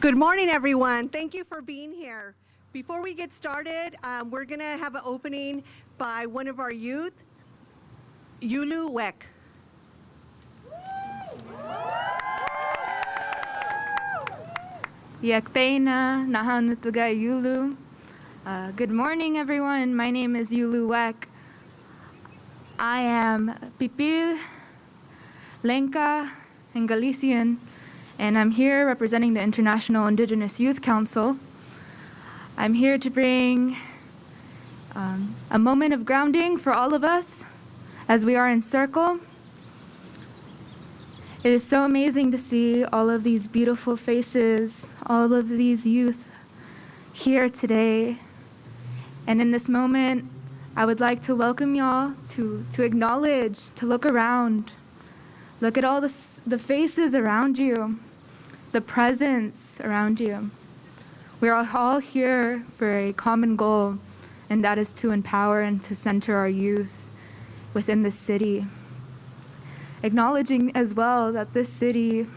Good morning, everyone. Thank you for being here. Before we get started, we're going to have an opening by one of our youth, Yulu Wek. Yakpeina Nahanutuga Yulu. Good morning, everyone. My name is Yulu Wek. I am Pipil, Lenca, and Galician, and I'm here representing the International Indigenous Youth Council. I'm here to bring a moment of grounding for all of us as we are in circle. It is so amazing to see all of these beautiful faces, all of these youth here today. And in this moment, I would like to welcome y'all to acknowledge, to look around. Look at all the faces around you, the presence around you. We are all here for a common goal, and that is to empower and to center our youth within the city. Acknowledging as well that this city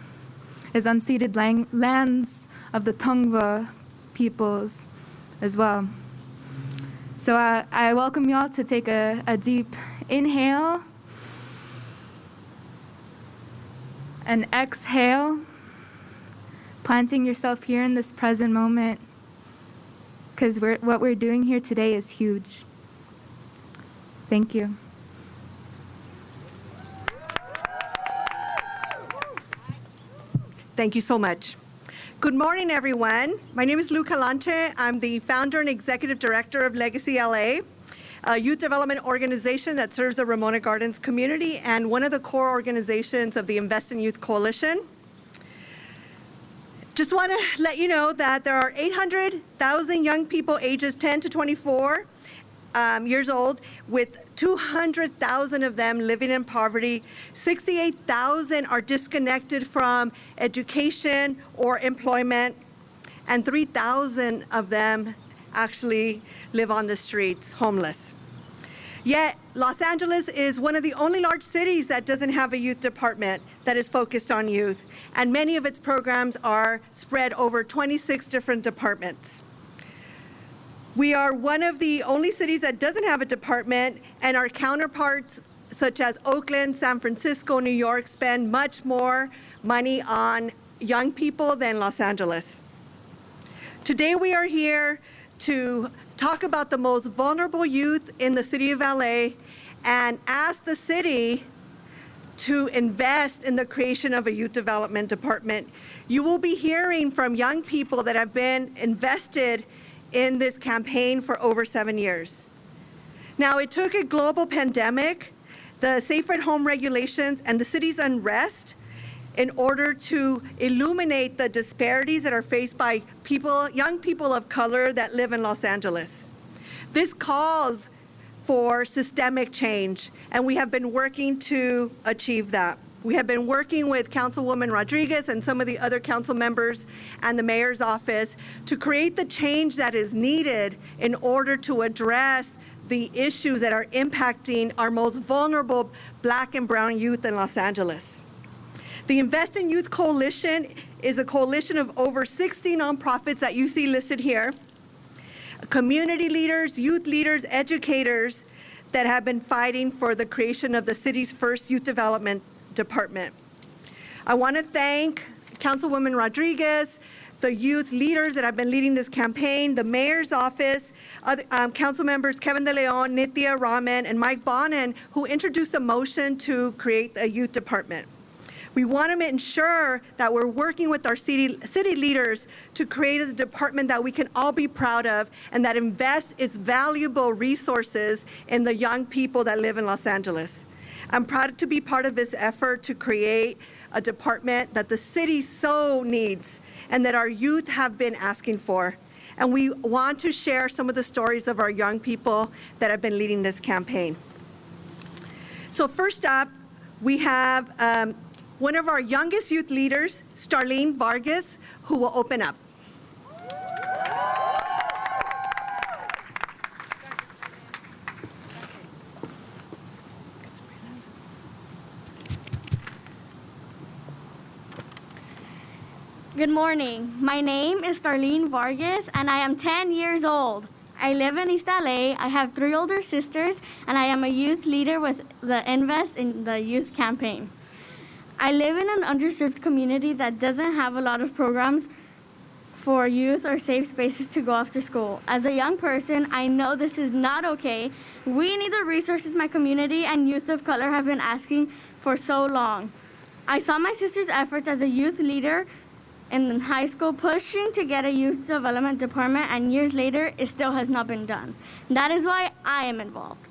is unceded lands of the Tongva peoples as well. So I welcome y'all to take a deep inhale and exhale, planting yourself here in this present moment, because what we're doing here today is huge. Thank you. Thank you so much. Good morning, everyone. My name is Alante. I'm the founder and executive director of Legacy LA, a youth development organization that serves the Ramona Gardens community and one of the core organizations of the Invest in Youth Coalition. Just want to let you know that there are 800,000 young people ages 10 to 24 years old, with 200,000 of them living in poverty. 68,000 are disconnected from education or employment, and 3,000 of them actually live on the streets, homeless. Yet, Los Angeles is one of the only large cities that doesn't have a youth department that is focused on youth, and many of its programs are spread over 26 different departments. We are one of the only cities that doesn't have a department, and our counterparts such as Oakland, San Francisco, New York spend much more money on young people than Los Angeles. Today we are here to talk about the most vulnerable youth in the city of LA and ask the city to invest in the creation of a youth development department. You will be hearing from young people that have been invested in this campaign for over 7 years. Now, it took a global pandemic, the safer at home regulations, and the city's unrest in order to illuminate the disparities that are faced by young people of color that live in Los Angeles. This calls for systemic change, and we have been working to achieve that. We have been working with Councilwoman Rodriguez and some of the other council members and the mayor's office to create the change that is needed in order to address the issues that are impacting our most vulnerable Black and brown youth in Los Angeles. The Invest in Youth Coalition is a coalition of over 60 nonprofits that you see listed here, community leaders, youth leaders, educators that have been fighting for the creation of the city's first youth development department. I want to thank Councilwoman Rodriguez, the youth leaders that have been leading this campaign, the mayor's office, council members Kevin De Leon, Nithya Raman, and Mike Bonin, who introduced a motion to create a youth department. We want to ensure that we're working with our city leaders to create a department that we can all be proud of and that invests its valuable resources in the young people that live in Los Angeles. I'm proud to be part of this effort to create a department that the city so needs and that our youth have been asking for. And we want to share some of the stories of our young people that have been leading this campaign. So first up, we have one of our youngest youth leaders, Starleen Vargas, who will open up. Good morning. My name is Starleen Vargas, and I am 10 years old. I live in East LA. I have 3 older sisters, and I am a youth leader with the Invest in the Youth campaign. I live in an underserved community that doesn't have a lot of programs for youth or safe spaces to go after school. As a young person, I know this is not okay. We need the resources my community and youth of color have been asking for so long. I saw my sister's efforts as a youth leader in high school pushing to get a youth development department, and years later, it still has not been done. That is why I am involved.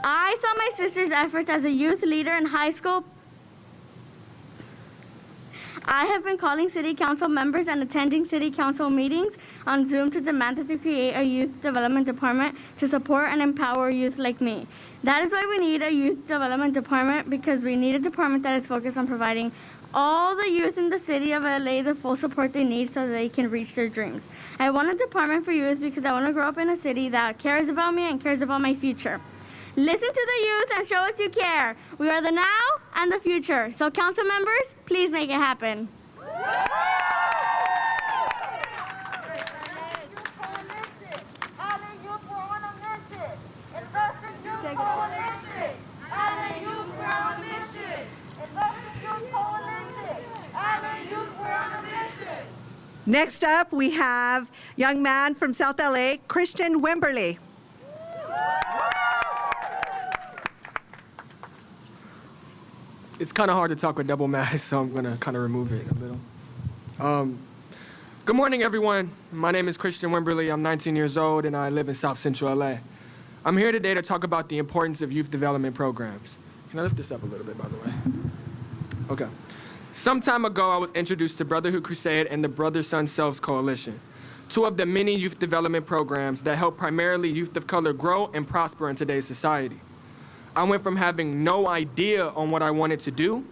I saw my sister's efforts as a youth leader in high school. I have been calling city council members and attending city council meetings on Zoom to demand that they create a youth development department to support and empower youth like me. That is why we need a youth development department, because we need a department that is focused on providing all the youth in the city of LA the full support they need so that they can reach their dreams. I want a department for youth because I want to grow up in a city that cares about me and cares about my future. Listen to the youth and show us you care. We are the now and the future. So council members, please make it happen. Next up, we have young man from South LA, Christian Wimberly. It's kind of hard to talk with double mask, so I'm going to kind of remove it a little. Good morning, everyone. My name is Christian Wimberly. I'm 19 years old, and I live in South Central LA. I'm here today to talk about the importance of youth development programs. Can I lift this up a little bit, by the way? Okay. Some time ago, I was introduced to Brotherhood Crusade and the Brother Son Selves Coalition, 2 of the many youth development programs that help primarily youth of color grow and prosper in today's society. I went from having no idea on what I wanted to do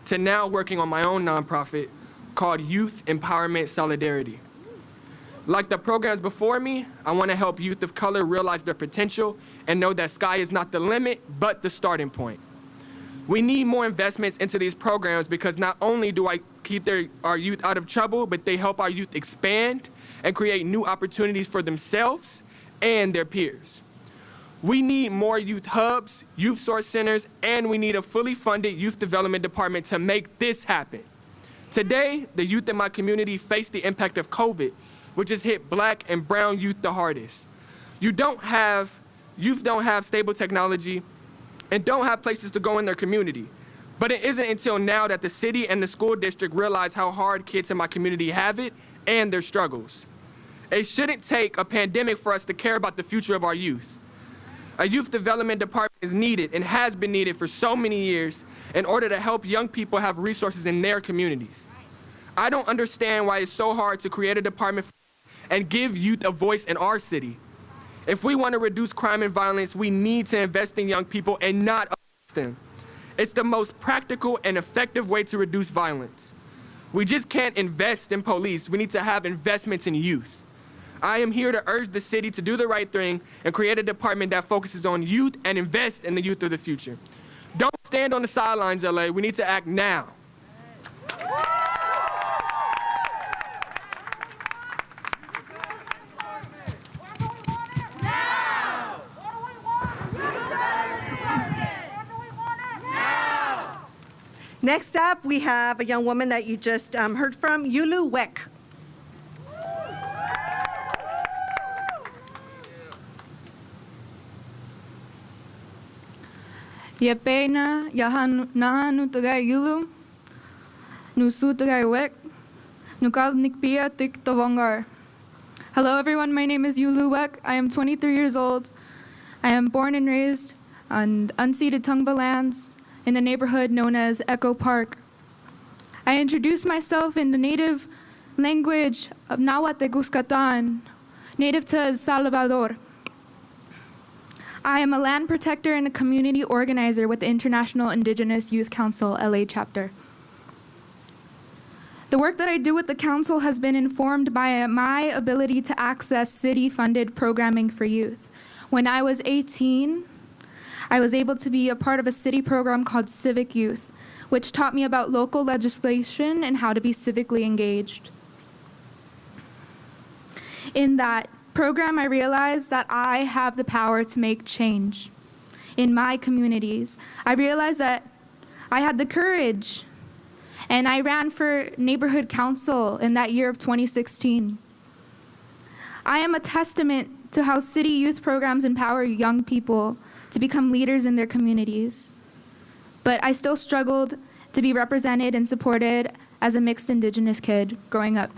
to now working on my own nonprofit called Youth Empowerment Solidarity. Like the programs before me, I want to help youth of color realize their potential and know that sky is not the limit, but the starting point. We need more investments into these programs because not only do I keep our youth out of trouble, but they help our youth expand and create new opportunities for themselves and their peers. We need more youth hubs, youth source centers, and we need a fully funded youth development department to make this happen. Today, the youth in my community face the impact of COVID, which has hit Black and brown youth the hardest. Youth don't have stable technology and don't have places to go in their community. But it isn't until now that the city and the school district realize how hard kids in my community have it and their struggles. It shouldn't take a pandemic for us to care about the future of our youth. A youth development department is needed and has been needed for so many years in order to help young people have resources in their communities. I don't understand why it's so hard to create a department and give youth a voice in our city. If we want to reduce crime and violence, we need to invest in young people and not arrest them. It's the most practical and effective way to reduce violence. We just can't invest in police. We need to have investments in youth. I am here to urge the city to do the right thing and create a department that focuses on youth and invest in the youth of the future. Don't stand on the sidelines, LA. We need to act now. Next up, we have a young woman that you just heard from, Yulu Weck. Yepena yahan nahanu tagay yulu, nusu tagay wek, nukal nikpia tik tovangar. Hello everyone, my name is Yulu Weck. I am 23 years old. I am born and raised on unceded Tongva lands in the neighborhood known as Echo Park. I introduce myself in the native language of Nahuatl Guscatan, native to El Salvador. I am a land protector and a community organizer with the International Indigenous Youth Council LA chapter. The work that I do with the council has been informed by my ability to access city-funded programming for youth. When I was 18, I was able to be a part of a city program called Civic Youth, which taught me about local legislation and how to be civically engaged. In that program, I realized that I have the power to make change in my communities. I realized that I had the courage, and I ran for neighborhood council in that year of 2016. I am a testament to how city youth programs empower young people to become leaders in their communities. But I still struggled to be represented and supported as a mixed Indigenous kid growing up.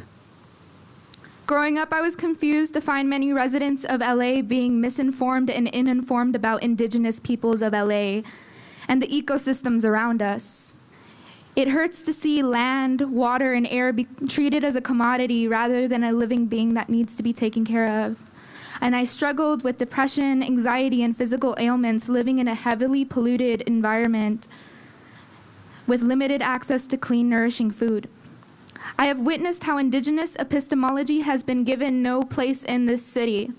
Growing up, I was confused to find many residents of LA being misinformed and uninformed about Indigenous peoples of LA and the ecosystems around us. It hurts to see land, water, and air be treated as a commodity rather than a living being that needs to be taken care of. And I struggled with depression, anxiety, and physical ailments living in a heavily polluted environment with limited access to clean, nourishing food. I have witnessed how Indigenous epistemology has been given no place in this city.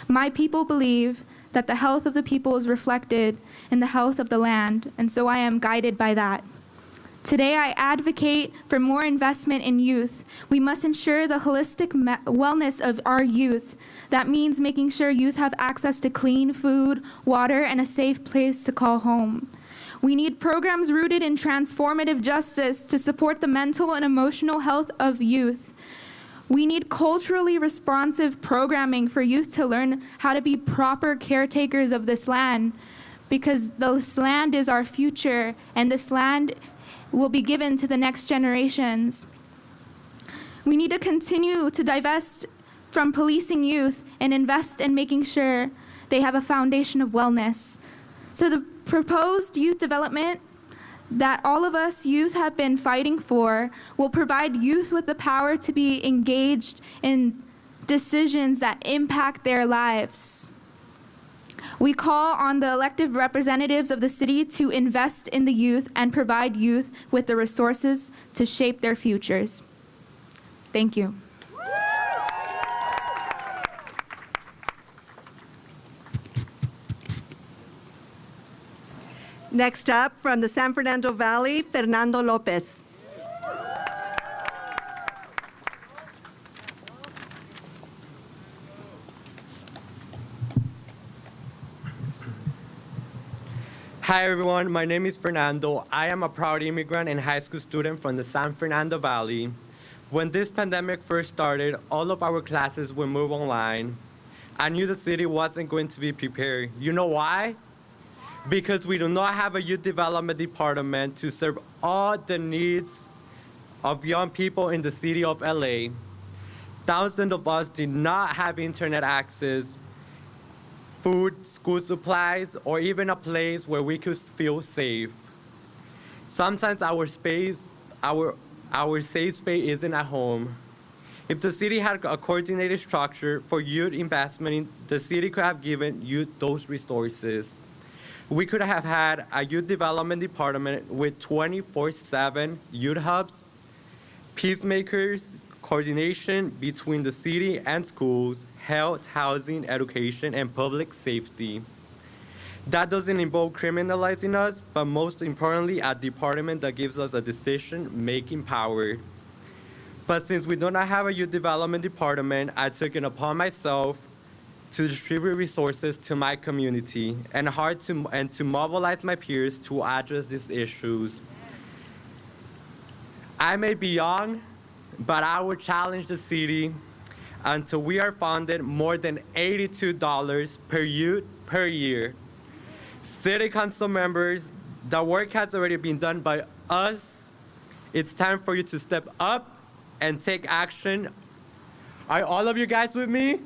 My people believe that the health of the people is reflected in the health of the land, and so I am guided by that. Today, I advocate for more investment in youth. We must ensure the holistic wellness of our youth. That means making sure youth have access to clean food, water, and a safe place to call home. We need programs rooted in transformative justice to support the mental and emotional health of youth. We need culturally responsive programming for youth to learn how to be proper caretakers of this land, because this land is our future, and this land will be given to the next generations. We need to continue to divest from policing youth and invest in making sure they have a foundation of wellness. So the proposed youth development that all of us youth have been fighting for will provide youth with the power to be engaged in decisions that impact their lives. We call on the elected representatives of the city to invest in the youth and provide youth with the resources to shape their futures. Thank you. Next up, from the San Fernando Valley, Fernando Lopez. Hi everyone, my name is Fernando. I am a proud immigrant and high school student from the San Fernando Valley. When this pandemic first started, all of our classes would move online. I knew the city wasn't going to be prepared. You know why? Because we do not have a youth development department to serve all the needs of young people in the city of LA. Thousands of us did not have internet access, food, school supplies, or even a place where we could feel safe. Sometimes our safe space isn't at home. If the city had a coordinated structure for youth investment, the city could have given youth those resources. We could have had a youth development department with 24/7 youth hubs, peacemakers, coordination between the city and schools, health, housing, education, and public safety. That doesn't involve criminalizing us, but most importantly, a department that gives us a decision-making power. But since we do not have a youth development department, I took it upon myself to distribute resources to my community and to mobilize my peers to address these issues. I may be young, but I will challenge the city until we are funded more than $82 per youth per year. City council members, the work has already been done by us. It's time for you to step up and take action. Are all of you guys with me?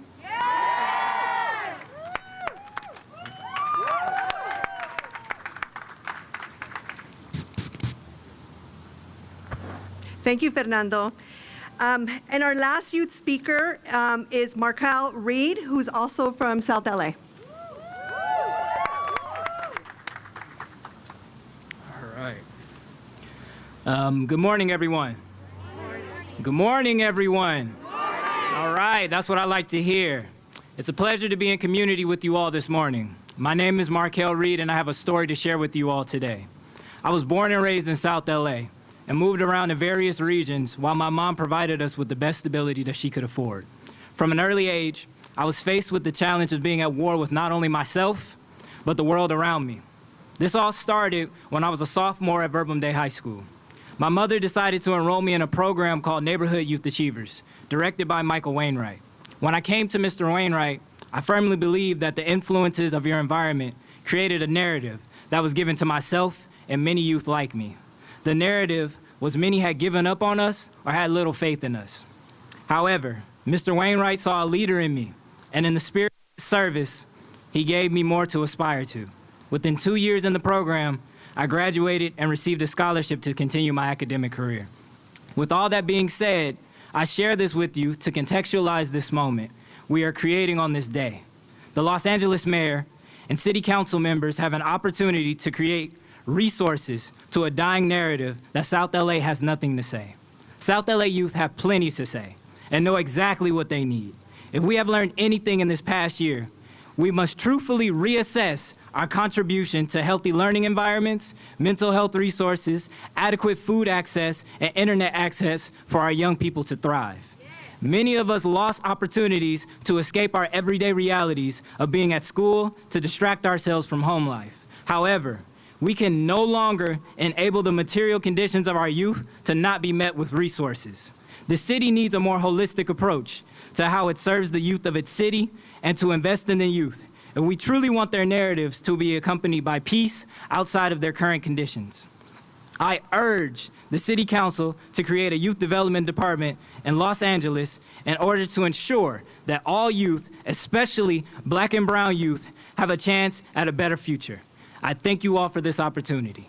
Thank you, Fernando. And our last youth speaker is Markelle Reed, who's also from South LA. All right. Good morning, everyone. Good morning, everyone. All right, that's what I like to hear. It's a pleasure to be in community with you all this morning. My name is Markelle Reed, and I have a story to share with you all today. I was born and raised in South LA. and moved around in various regions while my mom provided us with the best stability that she could afford. From an early age, I was faced with the challenge of being at war with not only myself, but the world around me. This all started when I was a sophomore at Verbum Day High School. My mother decided to enroll me in a program called Neighborhood Youth Achievers, directed by Michael Wainwright. When I came to Mr. Wainwright, I firmly believed that the influences of your environment created a narrative that was given to myself and many youth like me. The narrative was many had given up on us or had little faith in us. However, Mr. Wainwright saw a leader in me, and in the spirit of service, he gave me more to aspire to. Within 2 years in the program, I graduated and received a scholarship to continue my academic career. With all that being said, I share this with you to contextualize this moment we are creating on this day. The Los Angeles mayor and city council members have an opportunity to create resources to a dying narrative that South LA has nothing to say. South LA youth have plenty to say and know exactly what they need. If we have learned anything in this past year, we must truthfully reassess our contribution to healthy learning environments, mental health resources, adequate food access, and internet access for our young people to thrive. Many of us lost opportunities to escape our everyday realities of being at school to distract ourselves from home life. However, we can no longer enable the material conditions of our youth to not be met with resources. The city needs a more holistic approach to how it serves the youth of its city and to invest in the youth. And we truly want their narratives to be accompanied by peace outside of their current conditions. I urge the City Council to create a youth development department in Los Angeles in order to ensure that all youth, especially Black and brown youth, have a chance at a better future. I thank you all for this opportunity.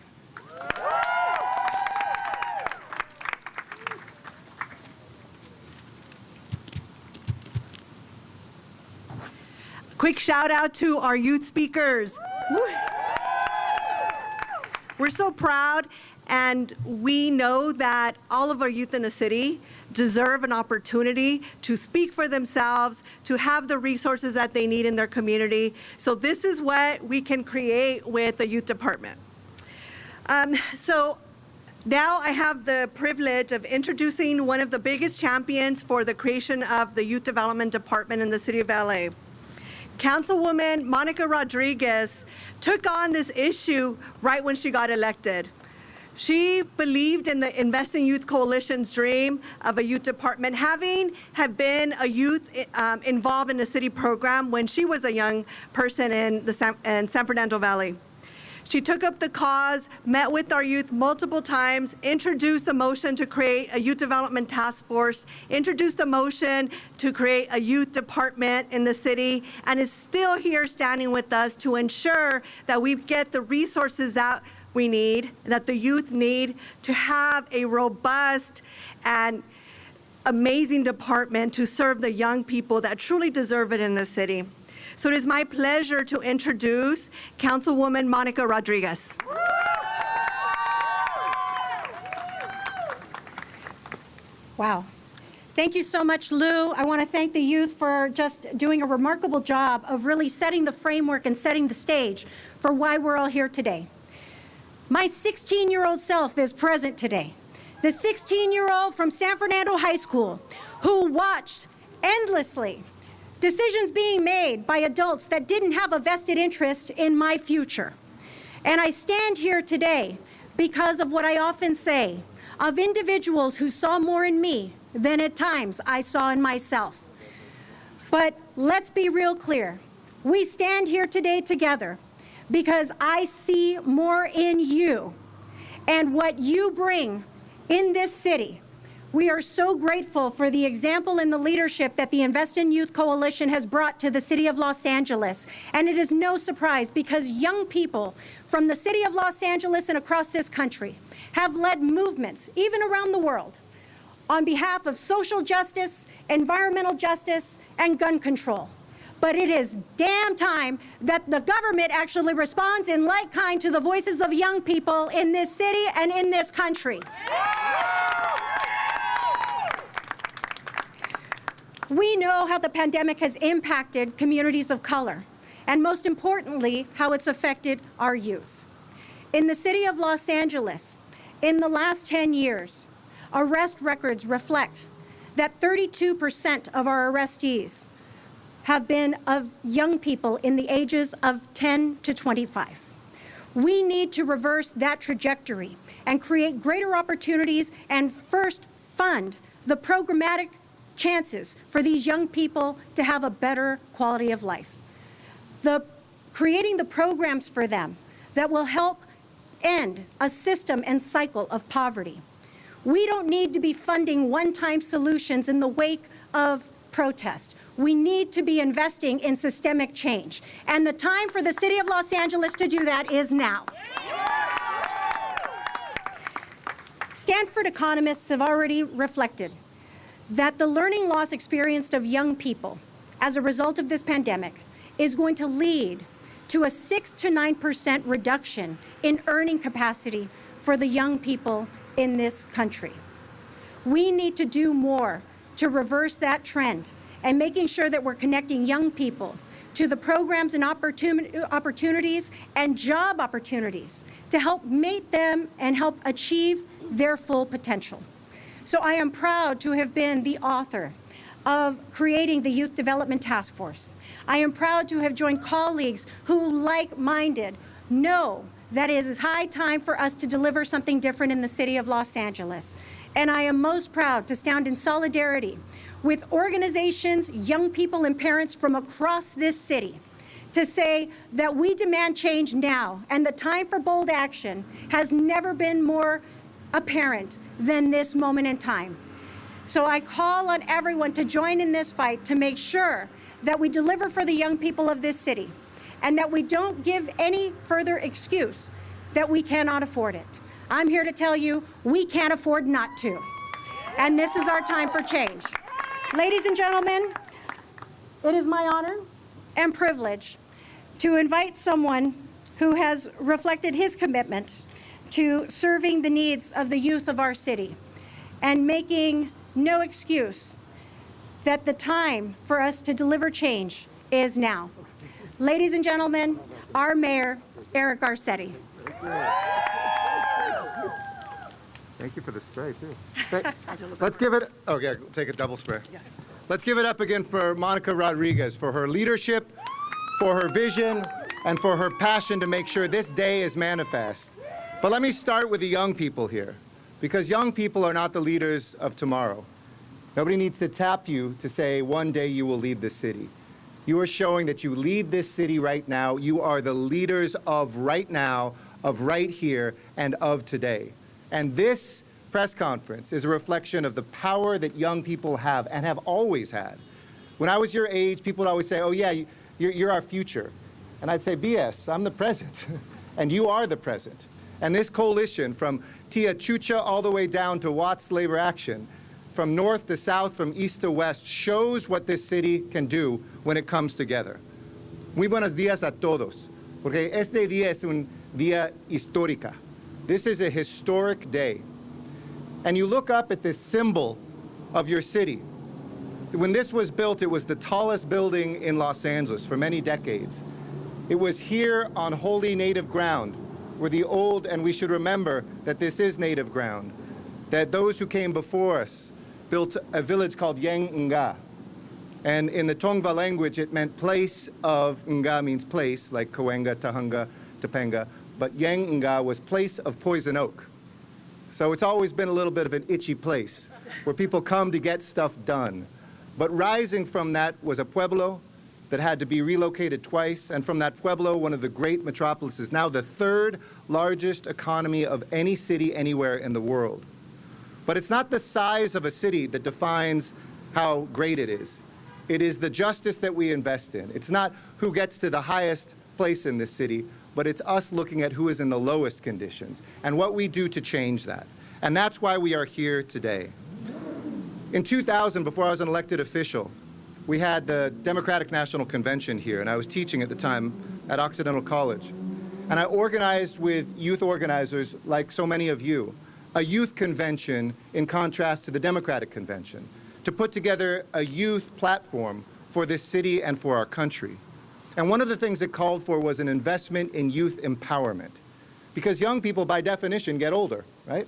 Quick shout out to our youth speakers. We're so proud, and we know that all of our youth in the city deserve an opportunity to speak for themselves, to have the resources that they need in their community. So this is what we can create with the youth department. So now I have the privilege of introducing one of the biggest champions for the creation of the youth development department in the city of LA. Councilwoman Markelle Rodriguez took on this issue right when she got elected. She believed in the Invest in Youth Coalition's dream of a youth department, having had been a youth involved in the city program when she was a young person in the San Fernando Valley. She took up the cause, met with our youth multiple times, introduced a motion to create a youth development task force, introduced a motion to create a youth department in the city, and is still here standing with us to ensure that we get the resources that we need, that the youth need to have a robust and amazing department to serve the young people that truly deserve it in the city. So it is my pleasure to introduce Councilwoman Markelle Rodriguez. Wow. Thank you so much, Lou. I want to thank the youth for just doing a remarkable job of really setting the framework and setting the stage for why we're all here today. My 16-year-old self is present today. The 16-year-old from San Fernando High School who watched endlessly decisions being made by adults that didn't have a vested interest in my future. And I stand here today because of what I often say, of individuals who saw more in me than at times I saw in myself. But let's be real clear. We stand here today together because I see more in you and what you bring in this city. We are so grateful for the example and the leadership that the Invest in Youth Coalition has brought to the city of Los Angeles. And it is no surprise because young people from the city of Los Angeles and across this country have led movements, even around the world, on behalf of social justice, environmental justice, and gun control. But it is damn time that the government actually responds in like kind to the voices of young people in this city and in this country. We know how the pandemic has impacted communities of color, and most importantly, how it's affected our youth. In the city of Los Angeles, In the last 10 years, arrest records reflect that 32% of our arrestees have been of young people in the ages of 10 to 25. We need to reverse that trajectory and create greater opportunities and first fund the programmatic chances for these young people to have a better quality of life. Creating the programs for them that will help end a system and cycle of poverty. We don't need to be funding one-time solutions in the wake of protest. We need to be investing in systemic change. And the time for the City of Los Angeles to do that is now. Stanford economists have already reflected that the learning loss experienced of young people as a result of this pandemic is going to lead to a 6 to 9% reduction in earning capacity for the young people in this country. We need to do more to reverse that trend and making sure that we're connecting young people to the programs and opportunities and job opportunities to help meet them and help achieve their full potential. So I am proud to have been the author of creating the Youth Development Task Force. I am proud to have joined colleagues who, like-minded, know that it is high time for us to deliver something different in the City of Los Angeles. And I am most proud to stand in solidarity with organizations, young people, and parents from across this city to say that we demand change now, and the time for bold action has never been more apparent than this moment in time. So I call on everyone to join in this fight to make sure that we deliver for the young people of this city and that we don't give any further excuse that we cannot afford it. I'm here to tell you we can't afford not to. And this is our time for change. Ladies and gentlemen, it is my honor and privilege to invite someone who has reflected his commitment to serving the needs of the youth of our city and making no excuse that the time for us to deliver change is now. Ladies and gentlemen, our mayor, Eric Garcetti. Thank you for the spray, too. Let's give it, okay, take a double spray. Yes. Let's give it up again for Monica Rodriguez for her leadership, for her vision, and for her passion to make sure this day is manifest. But let me start with the young people here, because young people are not the leaders of tomorrow. Nobody needs to tap you to say, one day you will lead the city. You are showing that you lead this city right now. You are the leaders of right now, of right here, and of today. And this press conference is a reflection of the power that young people have and have always had. When I was your age, people would always say, oh yeah, you're our future. And I'd say, BS, I'm the present. And you are the present. And this coalition, from Tia Chucha all the way down to Watts Labor Action, from north to south, from east to west, shows what this city can do when it comes together. Muy buenos días a todos, porque este día es un día histórica. This is a historic day. And you look up at this symbol of your city. When this was built, it was the tallest building in Los Angeles for many decades. It was here on holy native ground, where the old, and we should remember that this is native ground, that those who came before us built a village called Yang Nga. And in the Tongva language, it meant place of, Nga means place, like Cahuenga, Tahunga, Topanga, but Yang Nga was place of poison oak. So it's always been a little bit of an itchy place where people come to get stuff done. But rising from that was a pueblo that had to be relocated twice, and from that pueblo, one of the great metropolises, now the third largest economy of any city anywhere in the world. But it's not the size of a city that defines how great it is. It is the justice that we invest in. It's not who gets to the highest place in this city, but it's us looking at who is in the lowest conditions and what we do to change that. And that's why we are here today. In 2000, before I was an elected official, we had the Democratic National Convention here, and I was teaching at the time at Occidental College. And I organized with youth organizers, like so many of you, a youth convention in contrast to the Democratic Convention, to put together a youth platform for this city and for our country. And one of the things it called for was an investment in youth empowerment. Because young people, by definition, get older, right?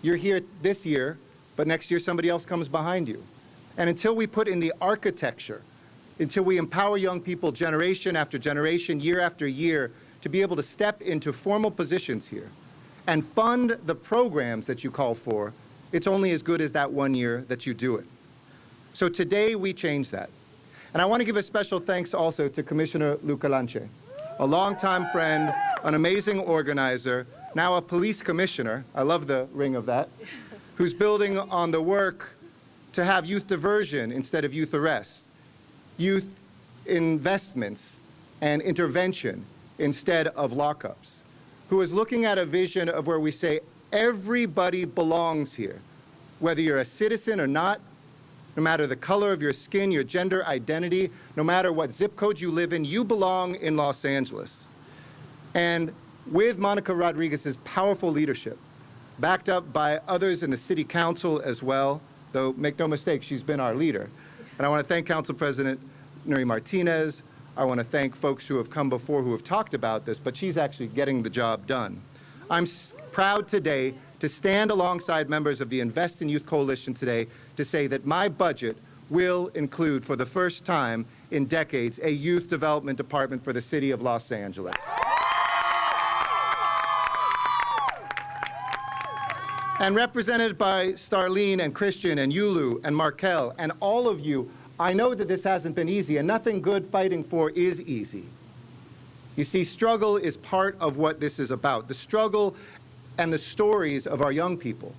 You're here this year, but next year somebody else comes behind you. And until we put in the architecture, until we empower young people generation after generation, year after year, to be able to step into formal positions here and fund the programs that you call for, it's only as good as that 1 year that you do it. So today we change that. And I want to give a special thanks also to Commissioner Alante, a longtime friend, an amazing organizer, now a police commissioner, I love the ring of that, who's building on the work to have youth diversion instead of youth arrests, youth investments and intervention instead of lockups, who is looking at a vision of where we say everybody belongs here, whether you're a citizen or not, no matter the color of your skin, your gender identity, no matter what zip code you live in, you belong in Los Angeles. And with Markelle Rodriguez's powerful leadership, backed up by others in the city council as well, though make no mistake, she's been our leader. And I want to thank Council President Nuri Martinez. I want to thank folks who have come before who have talked about this, but she's actually getting the job done. I'm proud today to stand alongside members of the Invest in Youth Coalition today to say that my budget will include, for the first time in decades, a youth development department for the city of Los Angeles. And represented by Starleen and Christian and Yulu and Markelle and all of you, I know that this hasn't been easy, and nothing good fighting for is easy. You see, struggle is part of what this is about, the struggle and the stories of our young people.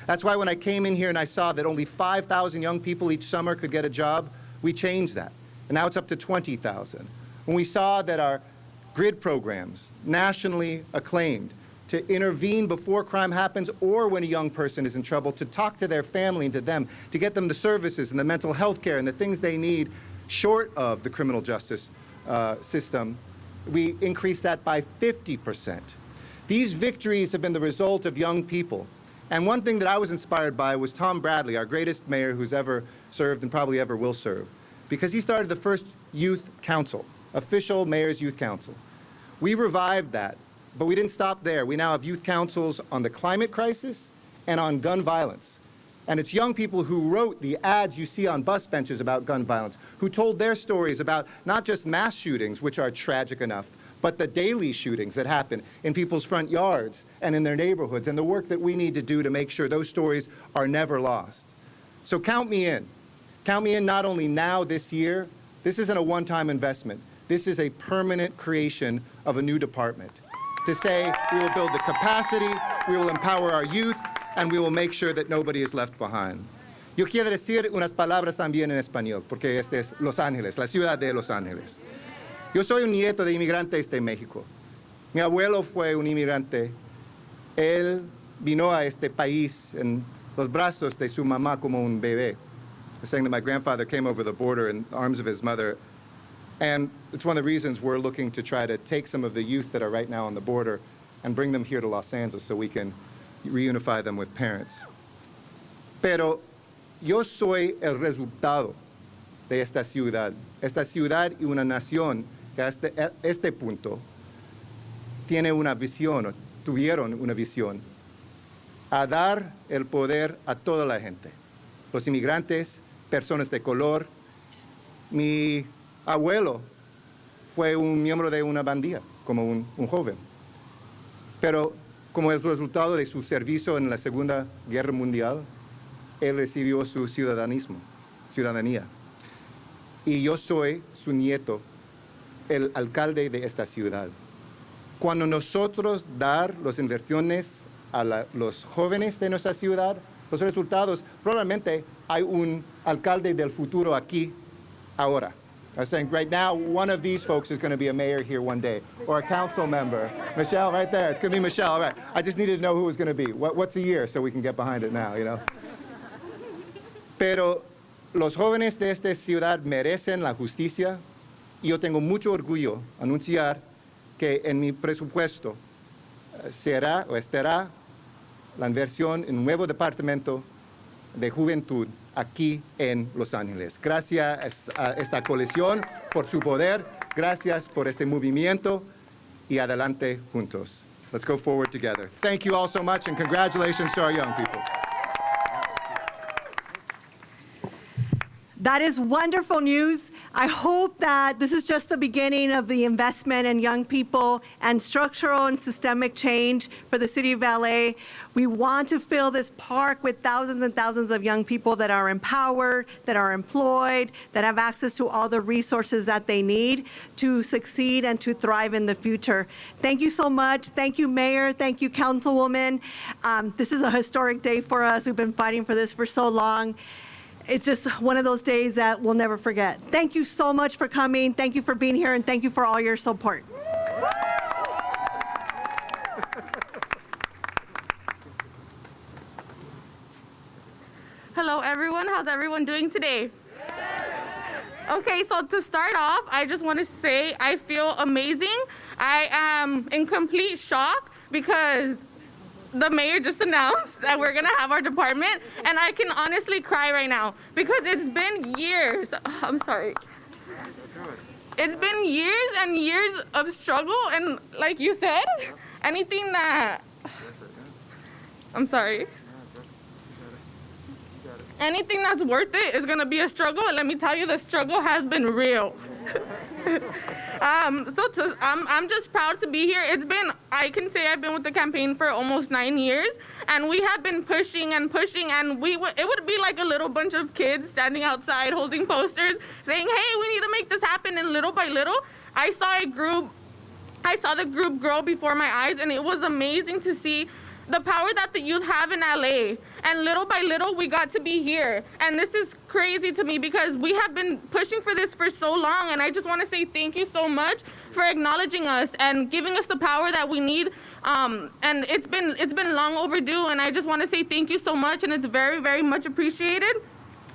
That's why when I came in here and I saw that only 5,000 young people each summer could get a job, we changed that. And now it's up to 20,000. When we saw that our GRID programs, nationally acclaimed, to intervene before crime happens or when a young person is in trouble, to talk to their family and to them, to get them the services and the mental health care and the things they need short of the criminal justice system, we increased that by 50%. These victories have been the result of young people. And one thing that I was inspired by was Tom Bradley, our greatest mayor who's ever served and probably ever will serve, because he started the first youth council, official mayor's youth council. We revived that. But we didn't stop there. We now have youth councils on the climate crisis and on gun violence. And it's young people who wrote the ads you see on bus benches about gun violence, who told their stories about not just mass shootings, which are tragic enough, but the daily shootings that happen in people's front yards and in their neighborhoods, and the work that we need to do to make sure those stories are never lost. So count me in. Count me in not only now this year. This isn't a one-time investment. This is a permanent creation of a new department. To say we will build the capacity, we will empower our youth, and we will make sure that nobody is left behind. Yo quiero decir unas palabras también en español, porque este es Los Ángeles, la ciudad de Los Ángeles. Yo soy un nieto de inmigrantes de México. Mi abuelo fue un inmigrante. Él vino a este país en los brazos de su mamá como un bebé. I was saying that my grandfather came over the border in the arms of his mother. And it's one of the reasons we're looking to try to take some of the youth that are right now on the border and bring them here to Los Angeles so we can reunify them with parents. Pero yo soy el resultado de esta ciudad y una nación que hasta este punto tiene una visión, tuvieron una visión, a dar el poder a toda la gente, los inmigrantes, personas de color. Mi abuelo fue un miembro de una bandilla, como un joven. Pero como el resultado de su servicio en la Segunda Guerra Mundial, él recibió su ciudadanía. Y yo soy su nieto, el alcalde de esta ciudad. Cuando nosotros dar las inversiones a los jóvenes de nuestra ciudad, los resultados, probablemente hay un alcalde del futuro aquí, ahora. I was saying right now, one of these folks is going to be a mayor here one day, or a council member. Michelle, right there. It's going to be Michelle. All right. I just needed to know who it was going to be. What's the year so we can get behind it now, you know? Pero los jóvenes de esta ciudad merecen la justicia, y yo tengo mucho orgullo anunciar que en mi presupuesto será o estará la inversión en un nuevo departamento de juventud aquí en Los Ángeles. Gracias a esta coalición por su poder, gracias por este movimiento y adelante juntos. Let's go forward together. Thank you all so much, and congratulations to our young people. That is wonderful news. I hope that this is just the beginning of the investment in young people and structural and systemic change for the city of LA. We want to fill this park with thousands and thousands of young people that are empowered, that are employed, that have access to all the resources that they need to succeed and to thrive in the future. Thank you so much. Thank you, Mayor. Thank you, Councilwoman. This is a historic day for us. We've been fighting for this for so long. It's just one of those days that we'll never forget. Thank you so much for coming. Thank you for being here, and thank you for all your support. Hello, everyone. How's everyone doing today? Okay, so to start off, I just want to say I feel amazing. I am in complete shock because the mayor just announced that we're gonna have our department, and I can honestly cry right now because it's been years. I'm sorry. It's been years and years of struggle, and like you said, anything that, I'm sorry. Anything that's worth it is gonna be a struggle, and let me tell you, the struggle has been real. I'm just proud to be here. I can say I've been with the campaign for almost 9 years, and we have been pushing and pushing, and it would be like a little bunch of kids standing outside holding posters saying, hey, we need to make this happen, and little by little, I saw the group grow before my eyes, and it was amazing to see the power that the youth have in LA. And little by little, we got to be here. And this is crazy to me because we have been pushing for this for so long. And I just want to say thank you so much for acknowledging us and giving us the power that we need. And it's been long overdue. And I just want to say thank you so much. And it's very, very much appreciated.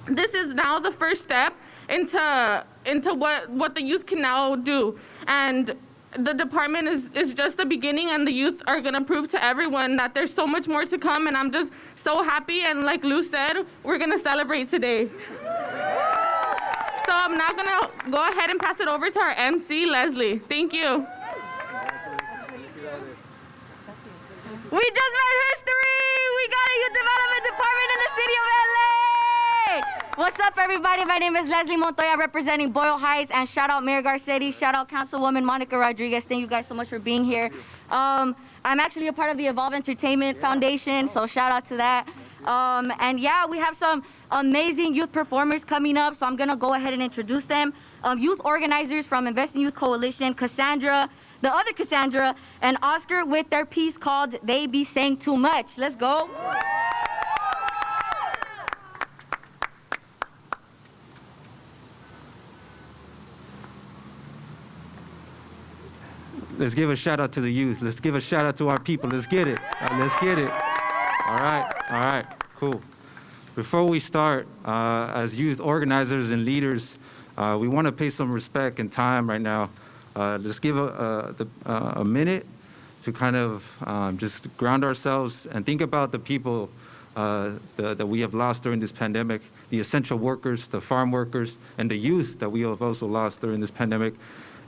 This is now the first step into what the youth can now do. And the department is just the beginning, and the youth are going to prove to everyone that there's so much more to come, and I'm just so happy, and like Lou said, we're going to celebrate today. So I'm now going to go ahead and pass it over to our MC, Leslie. Thank you. We just made history! We got a youth development department in the city of LA! What's up, everybody? My name is Leslie Montoya, representing Boyle Heights, and shout out Mayor Garcetti, shout out Councilwoman Markelle Rodriguez. Thank you guys so much for being here. I'm actually a part of the Evolve Entertainment Foundation, so shout out to that. And yeah, we have some amazing youth performers coming up, so I'm gonna go ahead and introduce them. Youth organizers from Invest in Youth Coalition, Cassandra, the other Cassandra, and Oscar with their piece called They Be Saying Too Much. Let's go. Let's give a shout out to the youth. Let's give a shout out to our people. Let's get it. Let's get it. All right, cool. Before we start, as youth organizers and leaders, we want to pay some respect and time right now. Let's give a minute to kind of just ground ourselves and think about the people that we have lost during this pandemic, the essential workers, the farm workers, and the youth that we have also lost during this pandemic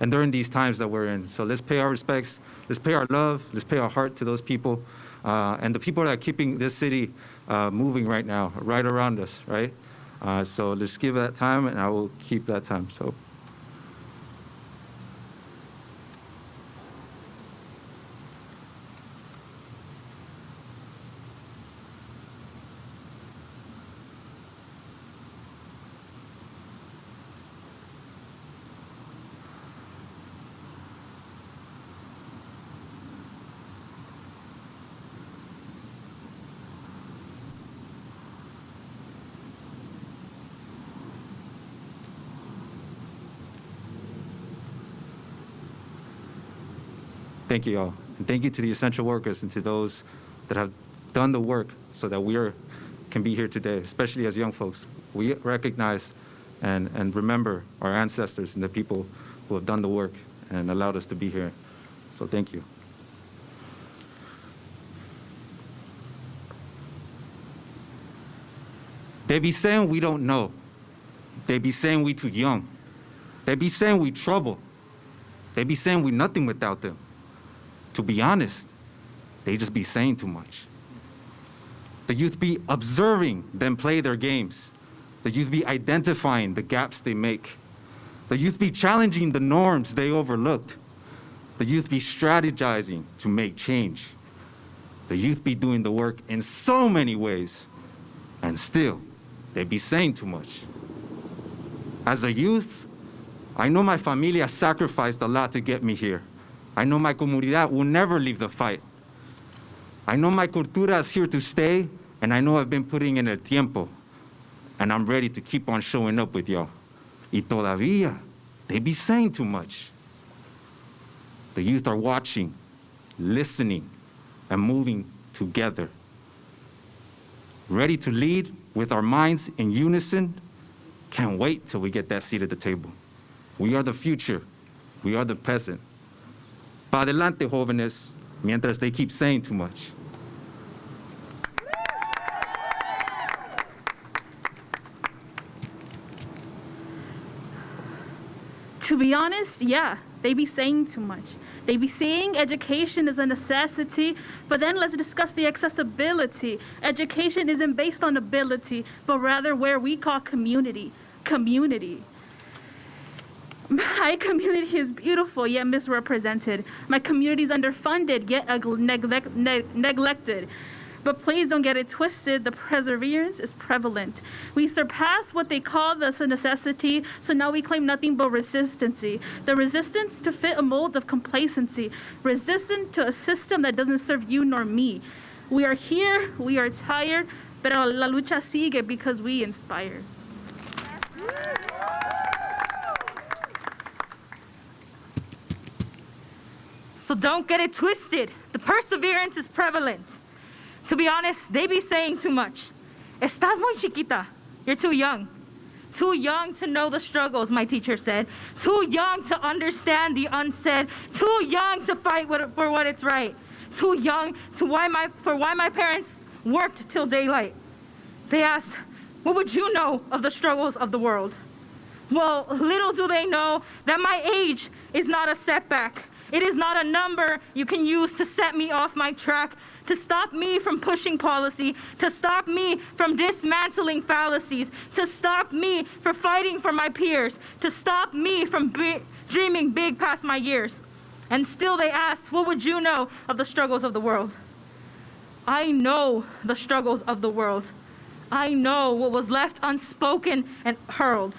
and during these times that we're in. So let's pay our respects, let's pay our love, let's pay our heart to those people, and the people that are keeping this city moving right now, right around us, right? So let's give that time, and I will keep that time. So. Thank you all. And thank you to the essential workers and to those that have done the work so that we can be here today, especially as young folks. We recognize and remember our ancestors and the people who have done the work and allowed us to be here. So thank you. They be saying we don't know. They be saying we too young. They be saying we trouble. They be saying we nothing without them. To be honest, they just be saying too much. The youth be observing them play their games. The youth be identifying the gaps they make. The youth be challenging the norms they overlooked. The youth be strategizing to make change. The youth be doing the work in so many ways, and still, they be saying too much. As a youth, I know my familia sacrificed a lot to get me here. I know my comunidad will never leave the fight. I know my cultura is here to stay, and I know I've been putting in el tiempo, and I'm ready to keep on showing up with y'all. Y todavía, they be saying too much. The youth are watching, listening, and moving together. Ready to lead with our minds in unison. Can't wait till we get that seat at the table. We are the future. We are the present. Pa adelante, jóvenes, mientras they keep saying too much. To be honest, yeah, they be saying too much. They be saying education is a necessity, but then let's discuss the accessibility. Education isn't based on ability, but rather where we call community. Community. My community is beautiful, yet misrepresented. My community is underfunded, yet neglected. But please don't get it twisted, the perseverance is prevalent. We surpass what they call the necessity, so now we claim nothing but resistancy. The resistance to fit a mold of complacency, resistant to a system that doesn't serve you nor me. We are here, we are tired, pero la lucha sigue because we inspire. So don't get it twisted, the perseverance is prevalent. To be honest, they be saying too much. Estás muy chiquita. You're too young. Too young to know the struggles, my teacher said. Too young to understand the unsaid. Too young to fight for what is right. Too young to why my parents worked till daylight. They asked, what would you know of the struggles of the world? Well, little do they know that my age is not a setback. It is not a number you can use to set me off my track, to stop me from pushing policy, to stop me from dismantling fallacies, to stop me from fighting for my peers, to stop me from dreaming big past my years. And still they asked, what would you know of the struggles of the world? I know the struggles of the world. I know what was left unspoken and hurled.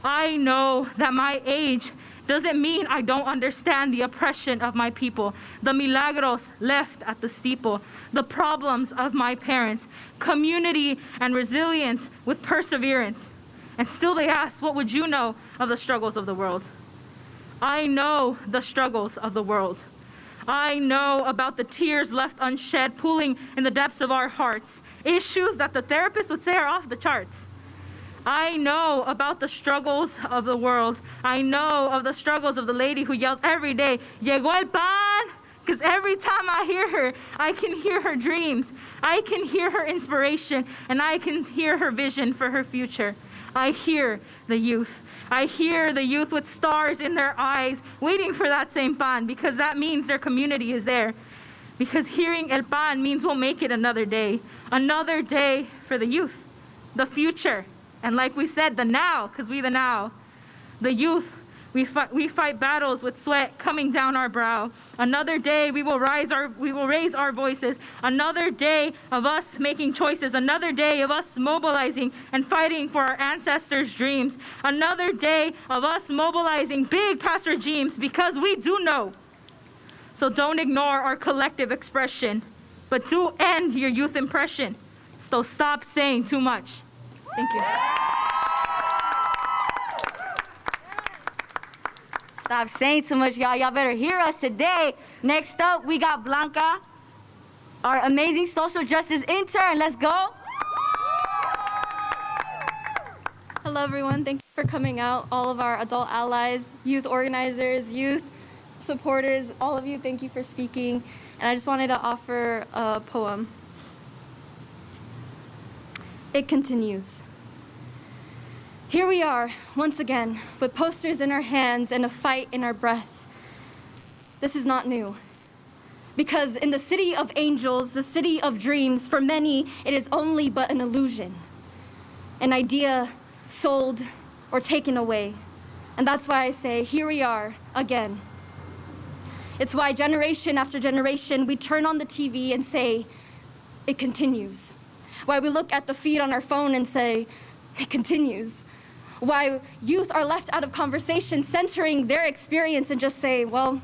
I know that my age doesn't mean I don't understand the oppression of my people, the milagros left at the steeple, the problems of my parents, community and resilience with perseverance. And still they ask, what would you know of the struggles of the world? I know the struggles of the world. I know about the tears left unshed, pooling in the depths of our hearts, issues that the therapist would say are off the charts. I know about the struggles of the world. I know of the struggles of the lady who yells every day, "Llegó el pan!" Because every time I hear her, I can hear her dreams. I can hear her inspiration, and I can hear her vision for her future. I hear the youth. I hear the youth with stars in their eyes, waiting for that same pan, because that means their community is there. Because hearing el pan means we'll make it another day for the youth, the future. And like we said, the now, because we the now. The youth, we fight battles with sweat coming down our brow. Another day we will raise our voices. Another day of us making choices. Another day of us mobilizing and fighting for our ancestors' dreams. Another day of us mobilizing big past regimes, because we do know. So don't ignore our collective expression, but do end your youth impression. So stop saying too much. Thank you. Stop saying too much, y'all. Y'all better hear us today. Next up, we got Blanca, our amazing social justice intern. Let's go. Hello, everyone. Thank you for coming out. All of our adult allies, youth organizers, youth supporters, all of you, thank you for speaking. And I just wanted to offer a poem. It continues. Here we are, once again, with posters in our hands and a fight in our breath. This is not new. Because in the city of angels, the city of dreams, for many, it is only but an illusion, an idea sold or taken away. And that's why I say, here we are again. It's why generation after generation, we turn on the TV and say, it continues. Why we look at the feed on our phone and say, it continues. Why youth are left out of conversation centering their experience and just say, well,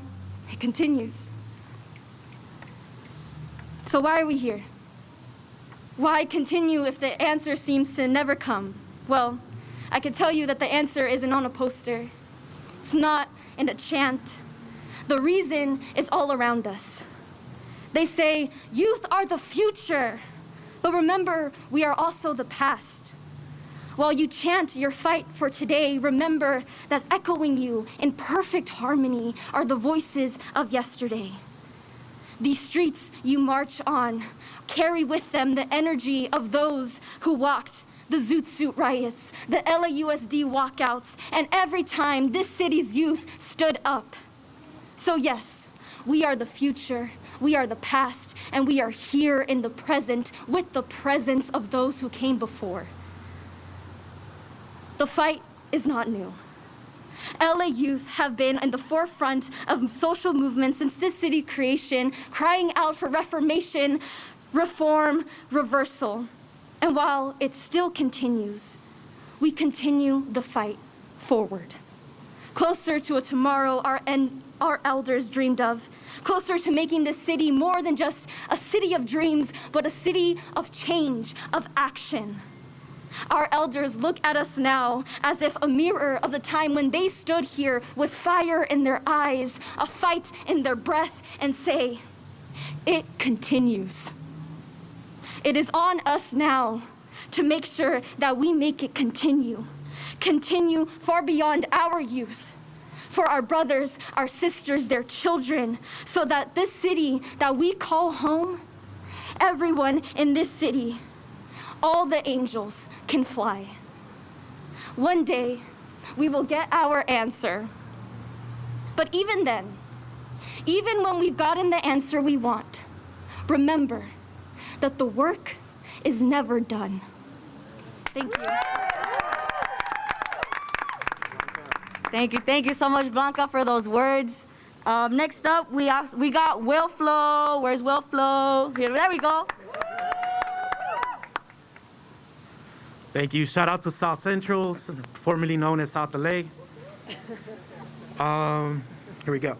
it continues. So why are we here? Why continue if the answer seems to never come? Well, I can tell you that the answer isn't on a poster. It's not in a chant. The reason is all around us. They say, youth are the future. But remember, we are also the past. While you chant your fight for today, remember that echoing you in perfect harmony are the voices of yesterday. These streets you march on carry with them the energy of those who walked the Zoot Suit riots, the LAUSD walkouts, and every time this city's youth stood up. So yes, we are the future, we are the past, and we are here in the present with the presence of those who came before. The fight is not new. LA youth have been in the forefront of social movements since this city creation, crying out for reformation, reform, reversal. And while it still continues, we continue the fight forward. Closer to a tomorrow our elders dreamed of. Closer to making this city more than just a city of dreams, but a city of change, of action. Our elders look at us now as if a mirror of the time when they stood here with fire in their eyes, a fight in their breath, and say, it continues. It is on us now to make sure that we make it continue. Continue far beyond our youth, for our brothers, our sisters, their children, so that this city that we call home, everyone in this city, all the angels can fly. One day, we will get our answer. But even then, even when we've gotten the answer we want, remember that the work is never done. Thank you. Thank you so much, Blanca, for those words. Next up, we got Will Flo. Where's Will Flo? Here, there we go. Thank you. Shout out to South Central, formerly known as South LA. Here we go.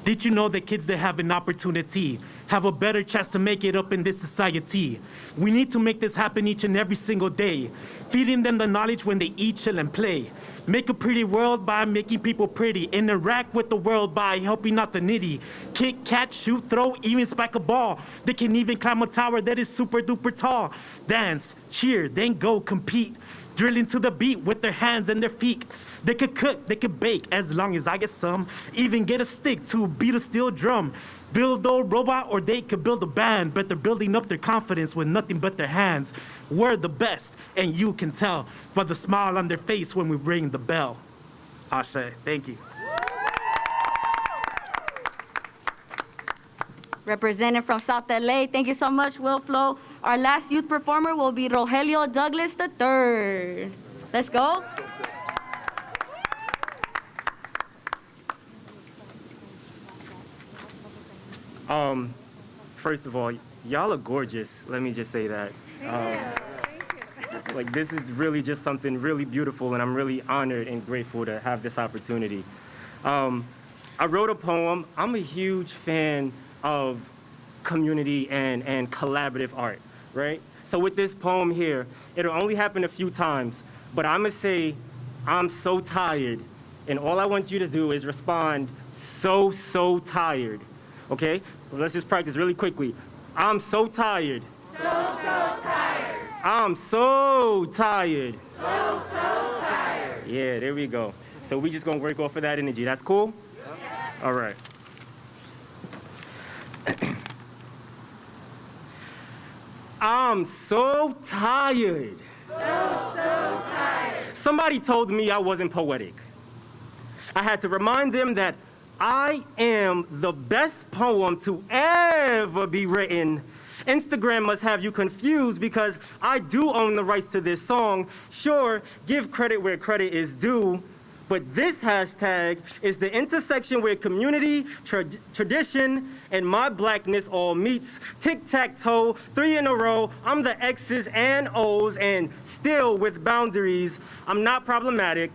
Did you know that kids that have an opportunity have a better chance to make it up in this society? We need to make this happen each and every single day, feeding them the knowledge when they eat, chill, and play. Make a pretty world by making people pretty. Interact with the world by helping out the needy. Kick, catch, shoot, throw, even spike a ball. They can even climb a tower that is super duper tall. Dance, cheer, then go compete. Drilling to the beat with their hands and their feet. They could cook, they could bake, as long as I get some. Even get a stick to beat a steel drum. Build a robot or they could build a band, but they're building up their confidence with nothing but their hands. We're the best, and you can tell by the smile on their face when we ring the bell. Ashe, thank you. Representing from South LA, thank you so much, Will Flo. Our last youth performer will be Rogelio Douglas III. Let's go. First of all, y'all are gorgeous. Let me just say that. Like, this is really just something really beautiful, and I'm really honored and grateful to have this opportunity. I wrote a poem. I'm a huge fan of community and collaborative art, right? So with this poem here, it'll only happen a few times, but I'm gonna say, I'm so tired, and all I want you to do is respond, so tired, okay? Well, let's just practice really quickly. I'm so tired. So tired. I'm so tired. So tired. Yeah, there we go. So we just gonna work off of that energy. That's cool? Yeah. All right. I'm so tired. So tired. Somebody told me I wasn't poetic. I had to remind them that I am the best poem to ever be written. Instagram must have you confused because I do own the rights to this song. Sure, give credit where credit is due, but this hashtag is the intersection where community, tradition, and my blackness all meets. Tic-tac-toe, 3 in a row, I'm the X's and O's, and still with boundaries. I'm not problematic,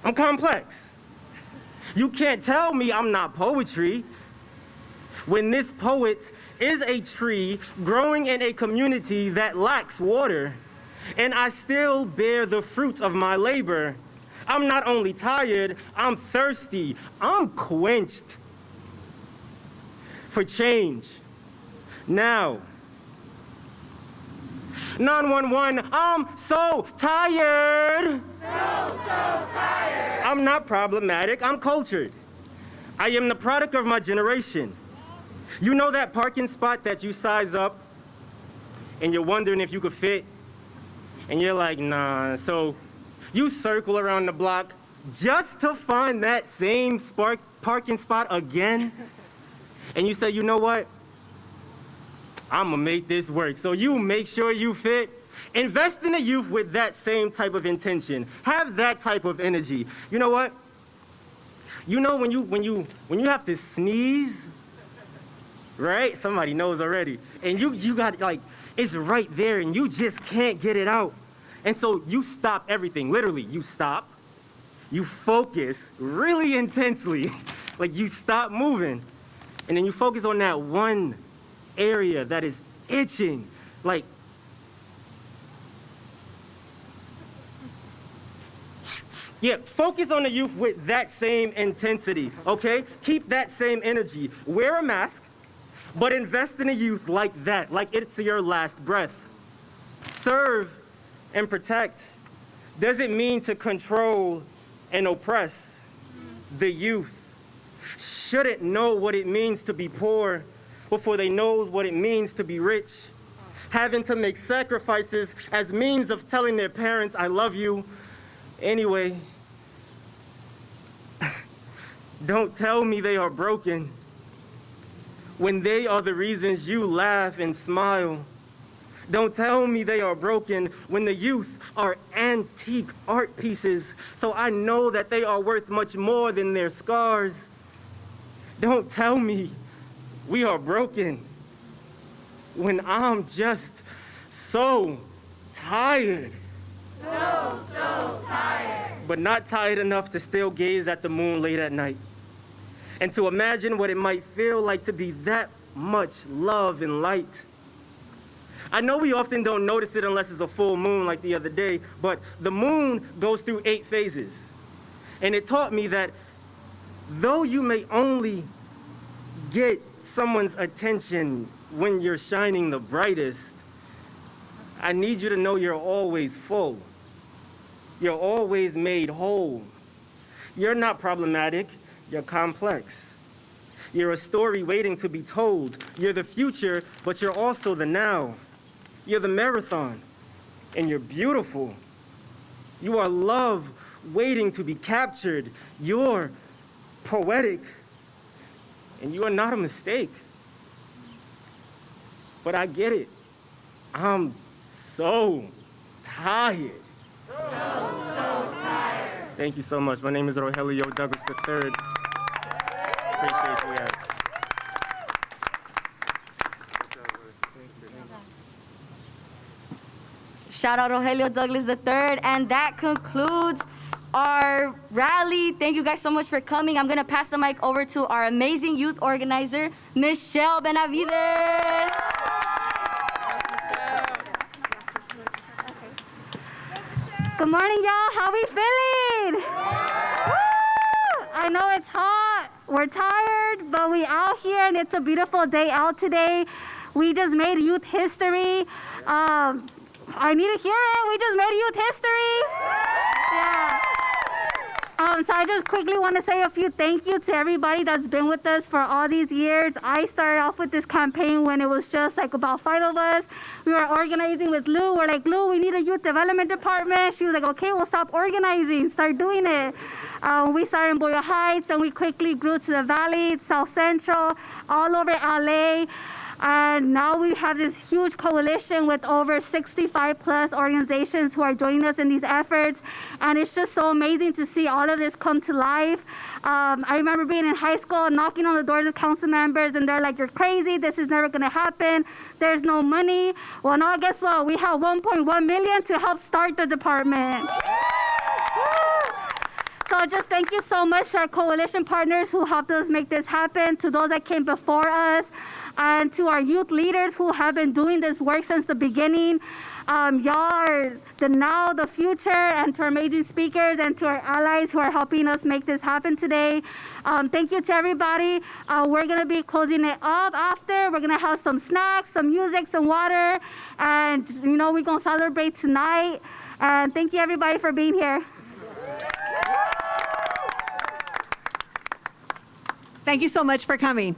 I'm complex. You can't tell me I'm not poetry. When this poet is a tree growing in a community that lacks water, and I still bear the fruit of my labor. I'm not only tired, I'm thirsty, I'm quenched for change. Now, 911, I'm so tired. So tired. I'm not problematic, I'm cultured. I am the product of my generation. You know that parking spot that you size up and you're wondering if you could fit? And you're like, nah. So you circle around the block just to find that same parking spot again. And you say, you know what? I'm gonna make this work. So you make sure you fit. Invest in the youth with that same type of intention. Have that type of energy. You know what? You know when you have to sneeze, right? Somebody knows already. And you got, like, it's right there and you just can't get it out. And so you stop everything. Literally, you stop. You focus really intensely. Like, you stop moving. And then you focus on that one area that is itching. Like, yeah, focus on the youth with that same intensity, okay? Keep that same energy. Wear a mask, but invest in the youth like that, like it's your last breath. Serve and protect doesn't mean to control and oppress. The youth shouldn't know what it means to be poor before they know what it means to be rich. Having to make sacrifices as means of telling their parents, I love you. Anyway, don't tell me they are broken when they are the reasons you laugh and smile. Don't tell me they are broken when the youth are antique art pieces, so I know that they are worth much more than their scars. Don't tell me we are broken when I'm just so tired. So tired. But not tired enough to still gaze at the moon late at night and to imagine what it might feel like to be that much love and light. I know we often don't notice it unless it's a full moon like the other day, but the moon goes through 8 phases. And it taught me that though you may only get someone's attention when you're shining the brightest, I need you to know you're always full. You're always made whole. You're not problematic, you're complex. You're a story waiting to be told. You're the future, but you're also the now. You're the marathon, and you're beautiful. You are love waiting to be captured. You're poetic, and you are not a mistake. But I get it. I'm so tired. So tired. Thank you so much. My name is Rogelio Douglas III. Appreciate you guys. Shout out Rogelio Douglas III. And that concludes our rally. Thank you guys so much for coming. I'm going to pass the mic over to our amazing youth organizer, Michelle Benavides. Good morning, y'all. How we feeling? Woo! I know it's hot. We're tired, but we out here, and it's a beautiful day out today. We just made youth history. I need to hear it. We just made youth history. Yeah. So I just quickly want to say a few thank you to everybody that's been with us for all these years. I started off with this campaign when it was just like about 5 of us. We were organizing with Lou. We're like, Lou, we need a youth development department. She was like, okay, we'll stop organizing, start doing it. We started in Boyle Heights, and we quickly grew to the Valley, South Central, all over LA. And now we have this huge coalition with over 65 plus organizations who are joining us in these efforts. And it's just so amazing to see all of this come to life. I remember being in high school, knocking on the doors of council members, and they're like, you're crazy, this is never gonna happen, there's no money. Well, now guess what? We have 1.1 million to help start the department. So just thank you so much to our coalition partners who helped us make this happen, to those that came before us, and to our youth leaders who have been doing this work since the beginning. Y'all are the now, the future, and to our amazing speakers and to our allies who are helping us make this happen today. Thank you to everybody. We're gonna be closing it up after. We're gonna have some snacks, some music, some water, and you know, we're gonna celebrate tonight. And thank you everybody for being here. Thank you so much for coming.